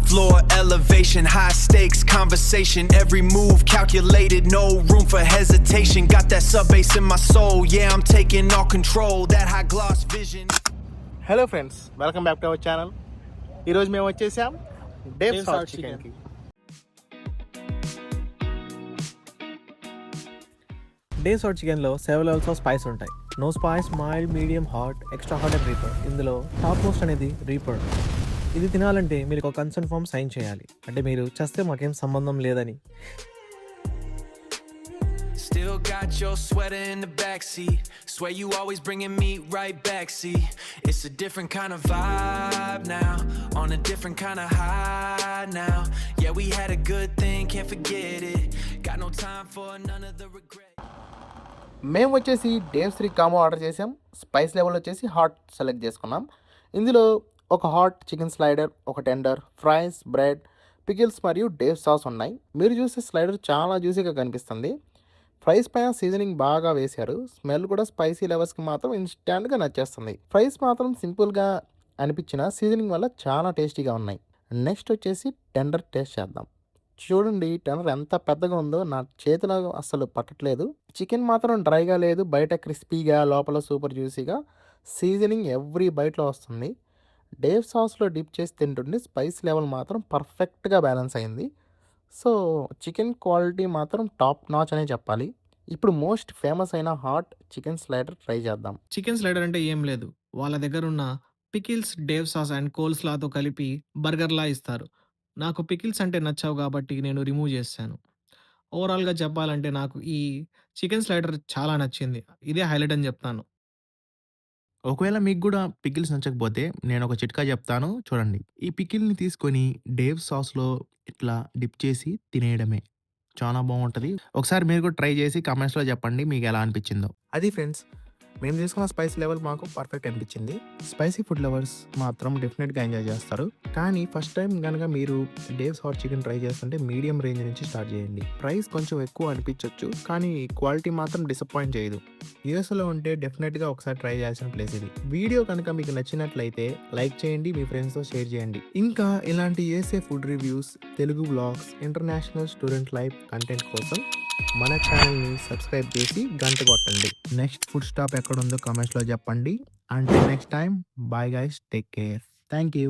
floor elevation, high stakes conversation, every move calculated, no room for hesitation. Got that sub bass in my soul, yeah, I'm taking all control, that high gloss vision. Hello friends, welcome back to our channel. ఈరోజు మేము వచ్చేసాం డేవ్స్ hot చికెన్కి. డేవ్స్ hot చికెన్లో 7 levels of spice ఉంటాయి. No spice, mild, medium, hot, extra hot and reaper. ఇందులో top most అనేది reaper. ఇది తినాలంటే మీరు ఒక కన్సర్న్ ఫామ్ సైన్ చేయాలి, అంటే మీరు చేస్తే మాకేం సంబంధం లేదని. Still got your sweater in the backseat. Swear you always bringing me right back. See, it's a different kind of vibe now, on a different kind of high now. Yeah, we had a good thing, can't forget it. Got no time for none of the regret. మేము వచ్చేసి డేవ్స్ 3 combo order చేసాం. Spice level వచ్చేసి hot select చేసుకున్నాం. ఇందులో ఒక hot chicken slider, ఒక tender, fries, bread, pickles మరియు Dave sauce ఉన్నాయి. మీరు చూసే స్లైడర్ చాలా జ్యూసీగా కనిపిస్తుంది. ఫ్రైస్ పైన సీజనింగ్ బాగా వేశారు. స్మెల్ కూడా స్పైసీ లెవెల్స్కి మాత్రం ఇన్స్టాంట్గా నచ్చేస్తుంది. ఫ్రైస్ మాత్రం సింపుల్గా అనిపించిన సీజనింగ్ వల్ల చాలా టేస్టీగా ఉన్నాయి. నెక్స్ట్ వచ్చేసి టెండర్ టేస్ట్ చేద్దాం. చూడండి టెండర్ ఎంత పెద్దగా ఉందో, నా చేతిలో అస్సలు పట్టట్లేదు. చికెన్ మాత్రం డ్రైగా లేదు, బయట క్రిస్పీగా, లోపల సూపర్ జ్యూసీగా. సీజనింగ్ ఎవ్రీ బైట్లో వస్తుంది. డేవ్ సాస్లో డిప్ చేసి తింటుండే స్పైస్ లెవెల్ మాత్రం పర్ఫెక్ట్గా బ్యాలెన్స్ అయింది. సో చికెన్ క్వాలిటీ మాత్రం టాప్ నాచ్ అనే చెప్పాలి. ఇప్పుడు మోస్ట్ ఫేమస్ అయిన హాట్ చికెన్ స్లైడర్ ట్రై చేద్దాం. చికెన్ స్లైడర్ అంటే ఏం లేదు, వాళ్ళ దగ్గర ఉన్న పికిల్స్, డేవ్ సాస్ అండ్ కోల్స్లాతో కలిపి బర్గర్లా ఇస్తారు. నాకు పికిల్స్ అంటే నచ్చావు కాబట్టి నేను రిమూవ్ చేశాను. ఓవరాల్గా చెప్పాలంటే నాకు ఈ చికెన్ స్లైడర్ చాలా నచ్చింది. ఇదే హైలైట్ అని చెప్తాను. ఒకవేళ మీకు కూడా పికిల్స్ నచ్చకపోతే నేను ఒక చిట్కా చెప్తాను చూడండి. ఈ పికిల్‌ని తీసుకొని డేవ్ సాస్‌లో ఇట్లా డిప్ చేసి తినేయడమే. చాలా బావుంటది. ఒకసారి మీరు కూడా ట్రై చేసి కామెంట్స్‌లో చెప్పండి మీకెలా అనిపించిందో. అది ఫ్రెండ్స్, మేము తీసుకున్న స్పైస్ లెవెల్ మాకు పర్ఫెక్ట్ అనిపించింది. స్పైసీ ఫుడ్ లవర్స్ మాత్రం డెఫినెట్గా ఎంజాయ్ చేస్తారు. కానీ ఫస్ట్ టైం కనుక మీరు డేవ్స్ హాట్ చికెన్ ట్రై చేస్తుంటే మీడియం రేంజ్ నుంచి స్టార్ట్ చేయండి. ప్రైస్ కొంచెం ఎక్కువ అనిపించవచ్చు, కానీ క్వాలిటీ మాత్రం డిసప్పాయింట్ చేయదు. యూఎస్లో ఉంటే డెఫినెట్గా ఒకసారి ట్రై చేయాల్సిన ప్లేస్ ఇది. వీడియో కనుక మీకు నచ్చినట్లయితే లైక్ చేయండి, మీ ఫ్రెండ్స్తో షేర్ చేయండి. ఇంకా ఇలాంటి USA food reviews, Telugu blogs, international student life content కోసం మన ఛానల్ని సబ్స్క్రైబ్ చేసి గంట కొట్టండి. నెక్స్ట్ ఫుడ్ స్టాప్ ఎక్కడుందో కామెంట్స్లో చెప్పండి. Until next time, bye guys, take care. Thank you.